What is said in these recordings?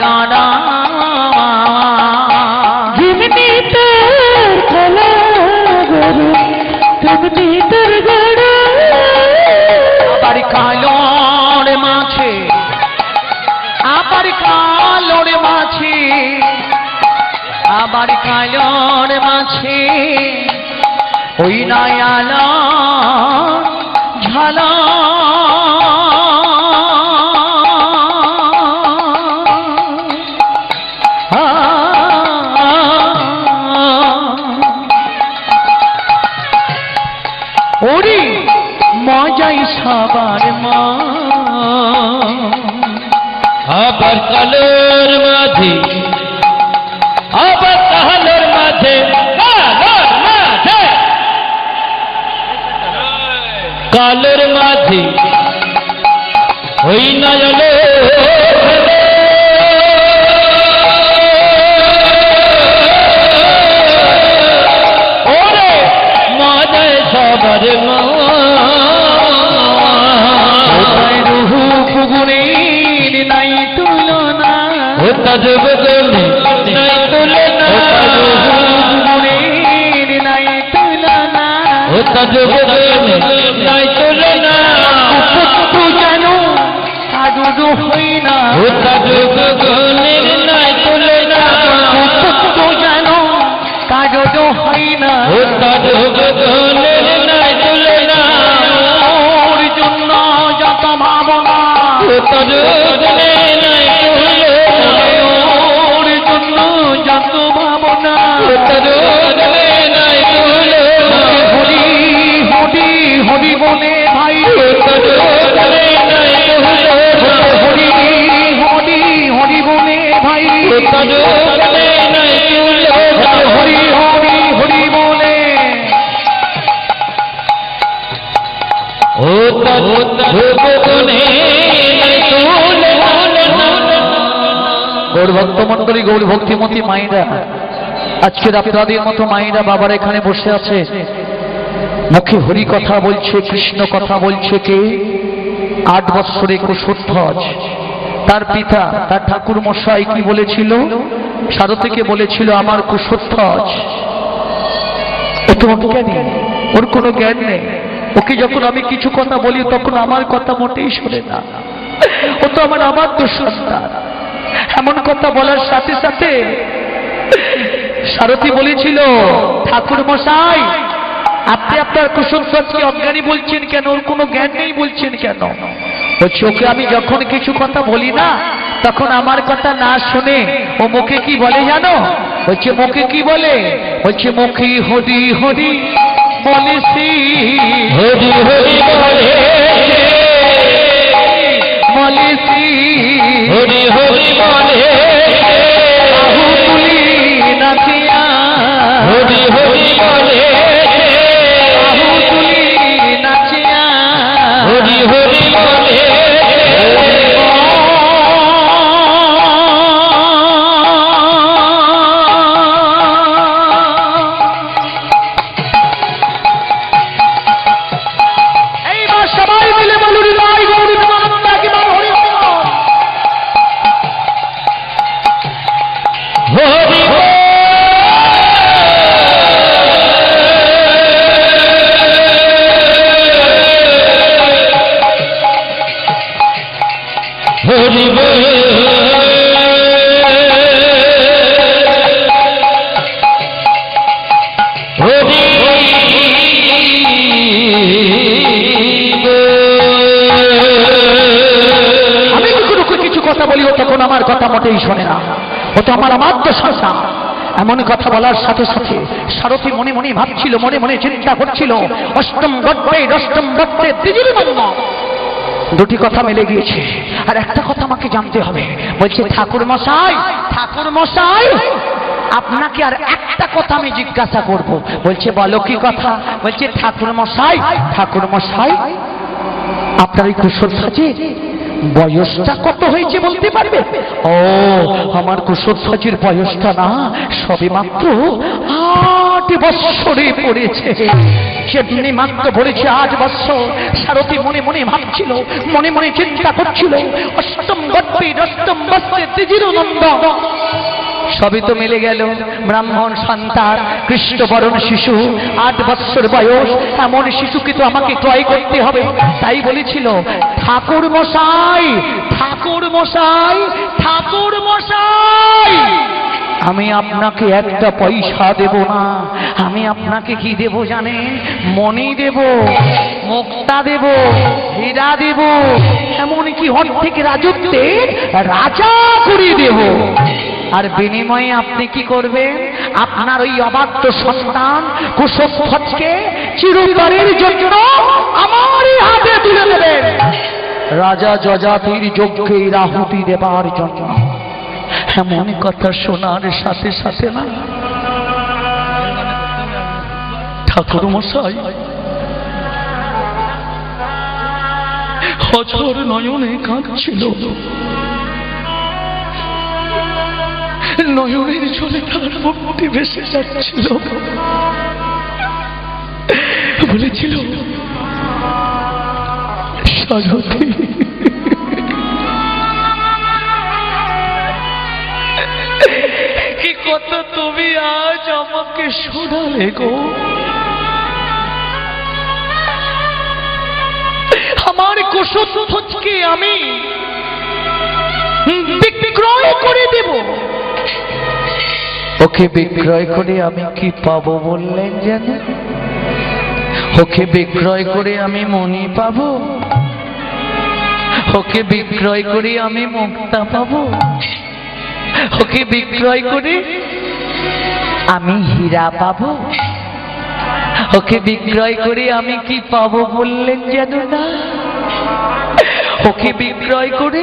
গানা যেমনি তোর কলা গরু তেমনি তোর গড়া আবার কালোর মাছে আবার কালোর মাছে আবার কালোর মাছে ওই নয়ালা ঝালা ওরে মজাই সবার মা আবার কালোর মাঝে আবার কালোর মাঝে কালোর মাঝে ওই নয়লো ওরে মজায় সবার মা রুহু ফুগুনের নাই তুলনা ও তাজব গনে নাই তুলনা ফুগুনের নাই তুলনা ও তাজব গনে নাই তুলনা তু জানো আদু হই না ও তাজব গনে নাই তুলনা তু জানো কাজো হই না ও তাজব গনে নাই তুলনা ওর জন্য যত ভাবনা ও তাজব গনে নাই তুলনা ওর জন্য যত ভাবনা ও তাজব গনে নাই তুলনা হরি হরি হরি বলে ভাই ও তাজব গনে নাই তুলনা হরি হরি হরি বলে ভাই ও তাজব গনে নাই তুলনা হরি হরি হরি বলে ও তাজব গনে নাই তুলনা গৌর ভক্ত মন্ডলী গৌর ভক্তিমতী মায়েরা আজকের আপনাদের মতো মায়েরা বাবার এখানে বসে আছে মুখে হরি কথা বলছে কৃষ্ণ কথা বলছে কে 8 বৎসরে কুশধ্বজ তার পিতা তার ঠাকুর মশাই কি বলেছিল সারথীকে বলেছিল আমার কুশধ্বজ তোমার জ্ঞানী ওর কোনো জ্ঞান নেই ওকে যখন আমি কিছু কথা বলি তখন আমার কথা মোটেই শোনে না ও তো আমার আবাদ্য সন্তান এমন কথা বলার সাথে সাথে সারথী বলেছিল ঠাকুর মশাই আপনি আপনার কুশধ্বজকে অজ্ঞানী বলছেন কেন ওর কোনো জ্ঞান নেই বলছেন কেন বলছি ওকে আমি যখন কিছু কথা বলি না তখন আমার কথা না শুনে ও মুখে কি বলে জানো বলছে মুখে কি বলে বলছে মুখে হরি হরি বলেছি হরি হরি বলে বলেছি হরি হরি বলে বাহু তুলি নাচিয়া হরি হরি বলে বাহু তুলি নাচিয়া হরি হরি বলে এইবার সবাই মিলে বলুন জয় গৌরী প্রেমানন্দে একবার হরি হরি বল। হরি হরি হরি আমি কিছু কথা বলি ও তখন আমার কথা মোটেই শোনে না ও তো আমার আমাদ্য সন্তান এমন কথা বলার সাথে সাথে সারথী মনে মনে ভাবছিল মনে মনে চিন্তা করছিল অষ্টম গদ্যে অষ্টম গদ্যে দ্বিজুর মন্ম দুটি কথা মিলে গিয়েছে আর একটা কথা আমাকে জানতে হবে বলছে ঠাকুর মশাই আপনাকে আর একটা কথা আমি জিজ্ঞাসা করব বলছে বলো কি কথা বলছে ঠাকুর মশাই আপনার এই কুশধ্বজের বয়সটা কত হয়েছে বলতে পারবে ও আমার কুশধ্বজের বয়সটা না সবে মাত্র 8 বৎসরে পড়েছে সেদিনই মাত্র বলেছে 8 বৎসর। সারথি মনে মনে ভাবছিল, মনে মনে চিন্তা করছিল, অষ্টম গর্ভে অষ্টম বৎসরে ত্রিজির নন্দন। সবই তো মিলে গেল। ব্রাহ্মণ সন্তান, কৃষ্ণবরণ শিশু, 8 বৎসর বয়স, এমন শিশুকে তো আমাকে ক্রয় করতে হবে। তাই বলেছিল, ঠাকুর মশাই, ঠাকুর মশাই, ঠাকুর মশাই, আমি আপনাকে একটা পয়সা দেব না, আমি আপনাকে কি দেব জানেন? মণি দেব, মুক্তা দেব, হীরা দেব, এমনকি অর্ধেক রাজত্বে রাজা করে দেব। আর বিনিময়ে আপনি কি করবেন? আপনার ওই অবাধ্য সন্তান কুশধ্বজকে চিরতরের জন্য আমারই হাতে তুলে দেবেন, রাজা যজাতির যজ্ঞে আহুতি দেবার জন্য। এমন কথা শোনার সাথে সাথে না ঠাকুর মশাই অঝোর নয়নে কাঁদছিল, নয়নের জলে তার মুক্তি ভেসে যাচ্ছিল। বলেছিল, সারথি, কি কথা তুমি আজ আমাকে শোনালে গো? আমার কুশধ্বজকে আমি বিক্রয় করে দেব। ওকে বিক্রয় করে আমি কি পাবো বললেন জানো? ওকে বিক্রয় করে আমি মণি পাবো, ওকে বিক্রয় করে আমি মুক্তা পাবো, ওকে বিক্রয় করে আমি হীরা পাবো, ওকে বিক্রয় করে আমি কি পাবো বললেন জানো না? ওকে বিক্রয় করে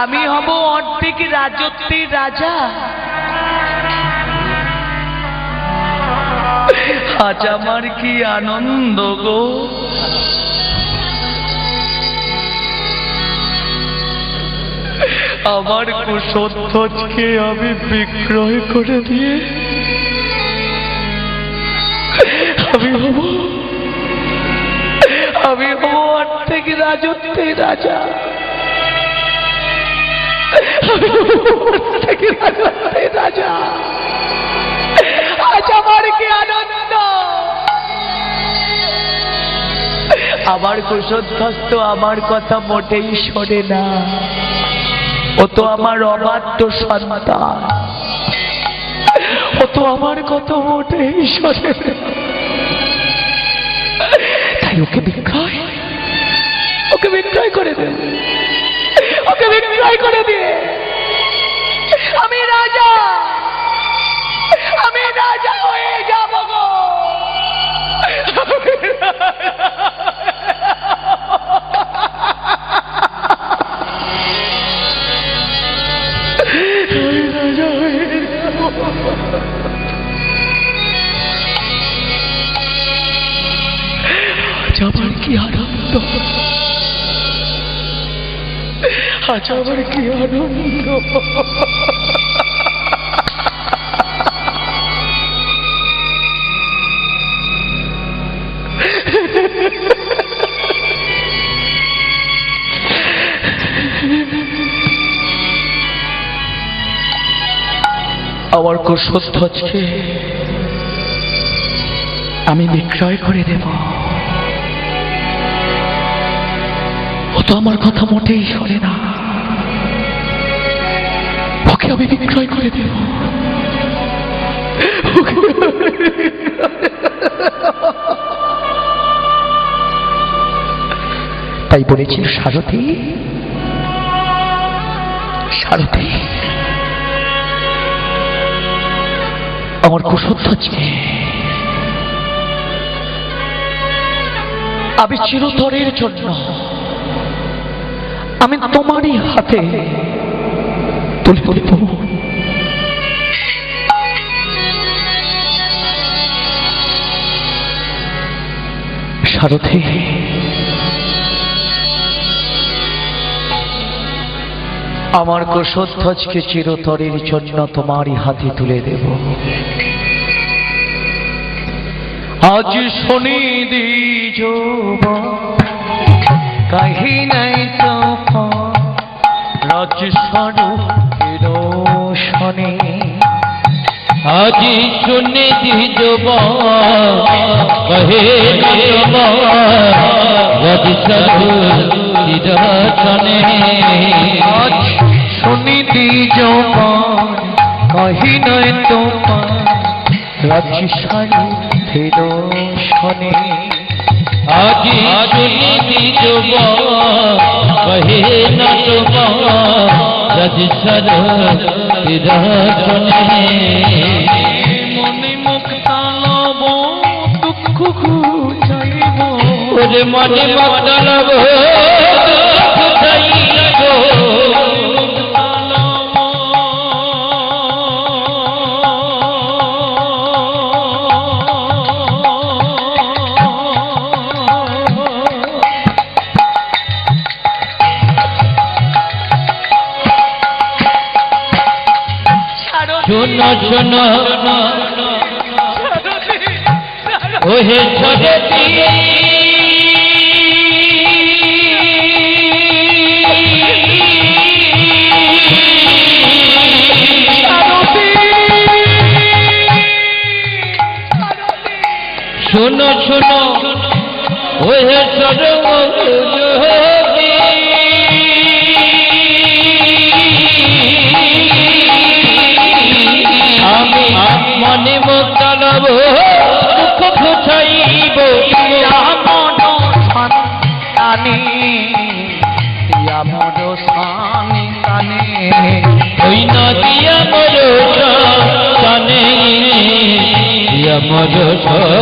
আমি হব অর্ধেক রাজত্বের রাজা। আজ আমার কি আনন্দ গো! আমার কুশধ্বজকে আমি বিক্রয় করে দিয়ে আমি হব অর্ধেক রাজত্বের রাজা। রাজা, আজ আমার কি আনন্দ! আমার কুশধ্বজ তো আমার কথা মোটেই শোনে না, ও তো আমার অবাধ্য সন্তান, ও তো আমার কথা মোটেই শোনে না। তাই ওকে বিক্রয় করে দে, ওকে বিক্রয় করে দিয়ে আমি রাজা হয়ে যাব গো। রাজা হয়ে যাব। আজ আমার কি আনন্দ, আজ আমার কি আনন্দ! আমার কুশধ্বজকে আমি বিক্রয় করে দেব। ও তো আমার কথা মোটেই শোনে না, ওকে আমি বিক্রয় করে দেব। তাই বলেছিল, সারথি, সারথি, আমার কুশধ্বজকে আমি চিরতরের জন্য আমি তোমারই হাতে তুলে দেব। সারথি, আমার কুশধ্বজকে চিরতরের জন্য তোমারই হাতে তুলে দেব। আজ শনি দ্বিজ কাহি নাই তো রাজ স্বরূপের শনি আজি শুনে দিজব কহে রজনে আজ শনি দ্বিজ কাহি নাই তো রাজ স্বরূপের শনি আজি শুনে দিজব কহে না তোমার রজসর রজনে মনে মুক্তালব দুঃখ খুঁজাইব ওরে মনে মতলব খুঁজাইব শোনো শোনো ওহে সরতি শোনো শোনো ওহে সরতি আমি মনে মুক্তালব দুঃখ ঘুচাইব সন্তানে মর সন্তানে ওই নদিয়া মর সন্তানে মর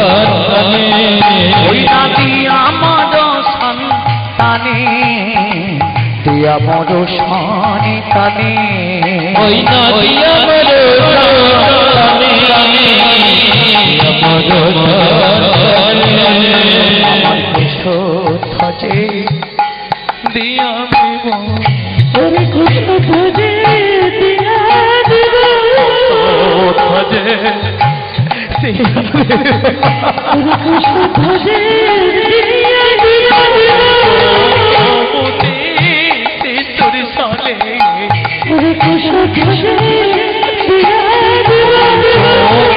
সন্তানে ওই নদিয়া মর সন্তানে মর সন্তানে ওই নদিয়া মর সন্তানে মর সন্তানে আমার কুশধ্বজে দিয়া দেব ওরে কুশধ্বজে দিয়া দেব ধ্বজে ওরে কুশধ্বজে দিয়া শিশুরি সলে ওরে কুশধ্বজে দিয়া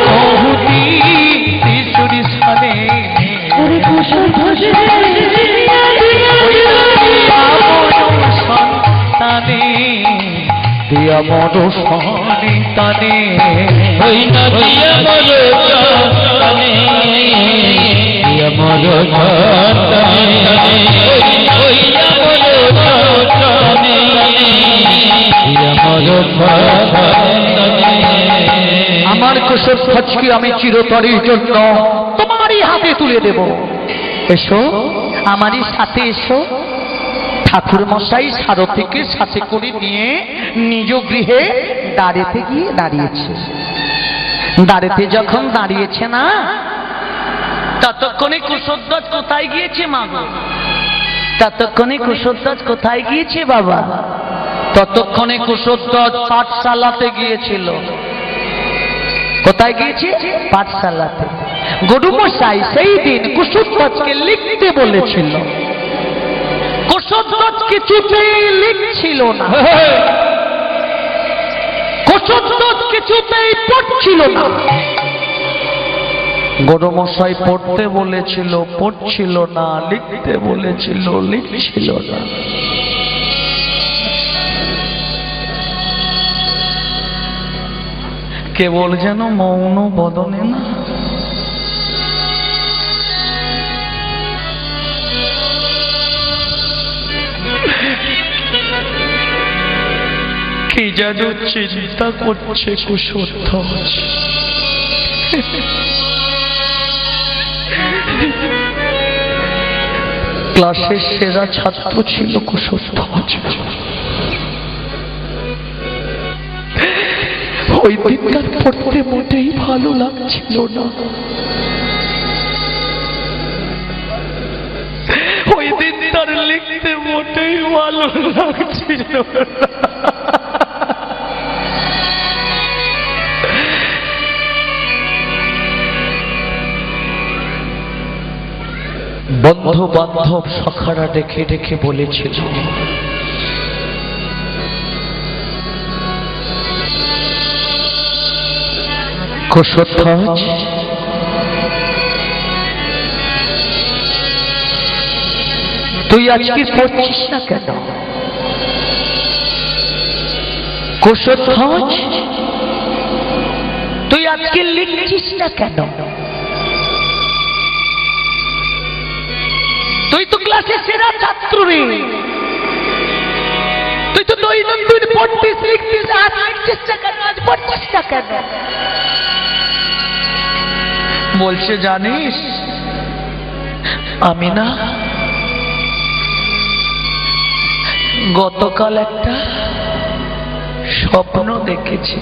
বহুতি শিশুরি সলে ওরে কুশধ্বজে দিয়া সন্তানে দিয়া মর সন্তানে ওই নদিয়া মর সন্তানে মর সন্তানে ওই মর সন্তানে মর সন্তানে আমার কুশধ্বজকে আমি চিরতরের জন্য তোমারই হাতে তুলে দেব। এসো আমারই সাথে এসো। ঠাকুর মশাই সারথীকে সাথে করে নিয়ে নিজ গৃহে দাঁড়িতে গিয়ে দাঁড়িয়েছে। দাঁড়িতে যখন দাঁড়িয়েছে না, ততক্ষণে কুশধ্বজ কোথায় গিয়েছে মা গো? ততক্ষণে কুশধ্বজ কোথায় গিয়েছে বাবা? ততক্ষণে কুশধ্বজ পাঠশালাতে গিয়েছিল। কোথায় গিয়েছে? পাঠশালাতে। গরুমশাই সেই দিন কুশধ্বজকে লিখতে বলেছিল। কুশধ্বজ কিছুতেই লিখছিল না, কুশধ্বজ কিছুতেই পড়ছিল না। গরুমশাই পড়তে বলেছিল, পড়ছিল না, লিখতে বলেছিল, লিখছিল না। কেবল যেন মৌন বদনে না কি যেন চিন্তা করছে কুশধ্বজ। ক্লাসের সেরা ছাত্র ছিল কুশধ্বজ। ওই দিনকার পড়তে মোটেই ভালো লাগছিল না। ওই দিন তার লিখতে মোটেই ভালো লাগছিল না। বন্ধু বান্ধব সখারা ডেকে ডেকে বলেছিল, কুশধ্বজ তুই আজকে পড়ছিস না কেন? কুশধ্বজ তুই আজকে লিখছিস না কেন? তুই তো ক্লাসের সেরা ছাত্র রে, তুই তো দৈনন্দিন পড়তিস লিখতিস, আজ লিখছিস না কেন? আজ পড়ছিস না কেন? বলছে জানিস আমি না গতকাল একটা স্বপ্ন দেখেছি।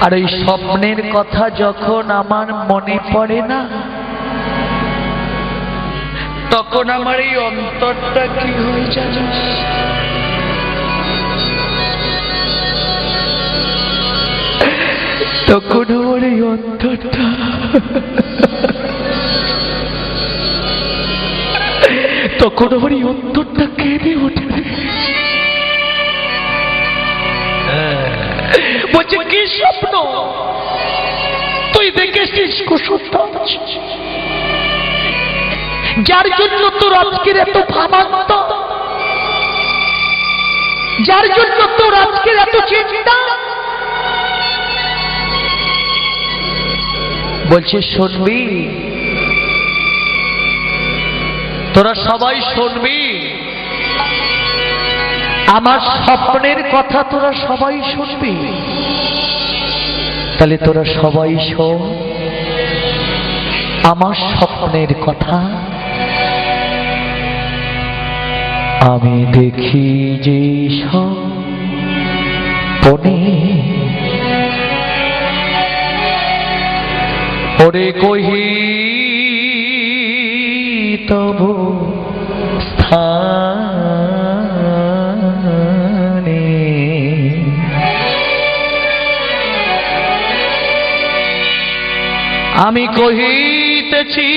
আর এই স্বপ্নের কথা যখন আমার মনে পড়ে না, তখন আমার এই অন্তরটা কি হয়ে যায়। তখন আমার এই অন্তরটা তখন আমার এই অন্তরটা কেঁদে ওঠে। বলছে কি স্বপ্ন তুই দেখেছিস কুশধ্বজ? যার জন্য তোর আজকের এত ভাবান্ত, যার জন্য তোর আজকের এত চিন্তা। বলছে শুনবি, তোরা সবাই শুনবি, আমার স্বপ্নের কথা তোরা সবাই শুনবি। তাহলে তোরা সবাই শোন আমার স্বপ্নের কথা। আমি দেখি যে স্বপ্নে ওরে কহি তব স্থানে আমি কহিতেছি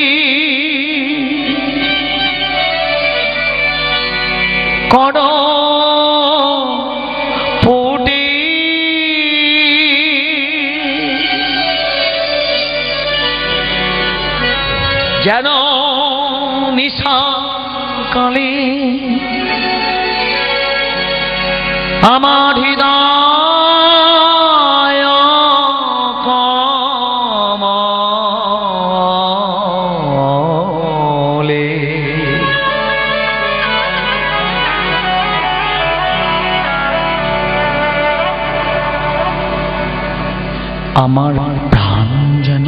কোন পুটি যেন নিশা কালে আমার হৃদয় কমলে আমার প্রাণ যেন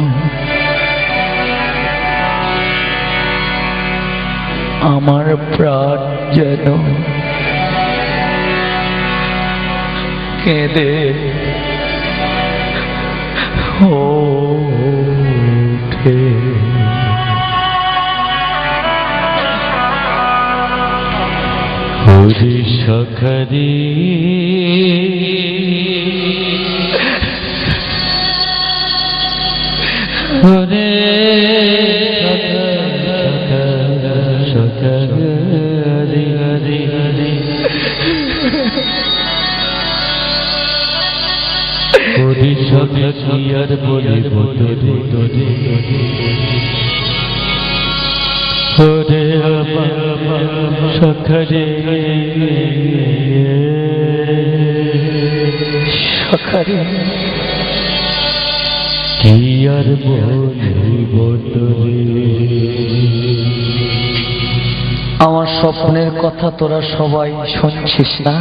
আমার প্রাণ যেন কেঁদে ওঠে। ওরে সখরি ওরে সখরি ওরে সখি আর বলিব তোরে ওরে আমার সখরে সখরে কি আর বলিব তোরে। আমার স্বপ্নের কথা তোরা সবাই শুনছিস না?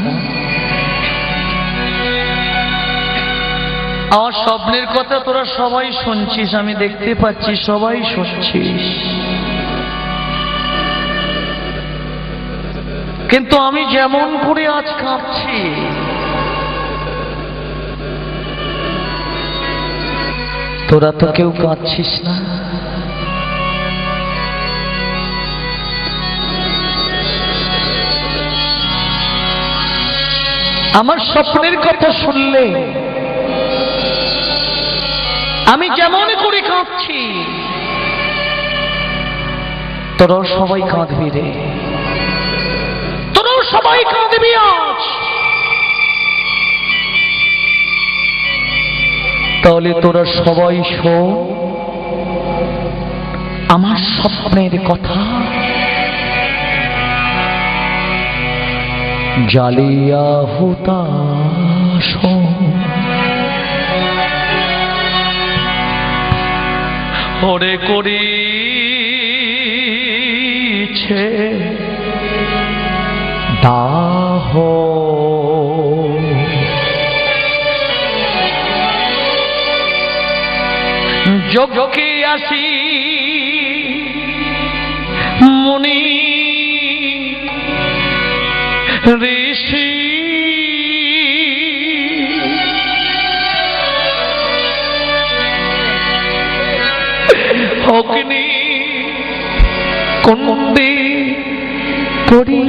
আমার স্বপ্নের কথা তোরা সবাই শুনছিস, আমি দেখতে পাচ্ছি সবাই শুনছিস। কিন্তু আমি যেমন করে আজ কাঁদছি, তোরা তো কেউ কাঁদছিস না। আমার স্বপ্নের কথা শুনলে আমি যেমন করে কাঁদছি তোরা সবাই কাঁদবি রে, তোরা সবাই কাঁদবি আজ। তাহলে তোরা সবাই শোন আমার স্বপ্নের কথা। জ্বালিয়া হুতাশ ওরে করিছে দাহ, যজ্ঞে আসি মুনি ঋষি অগ্নি কুণ্ডে পড়ি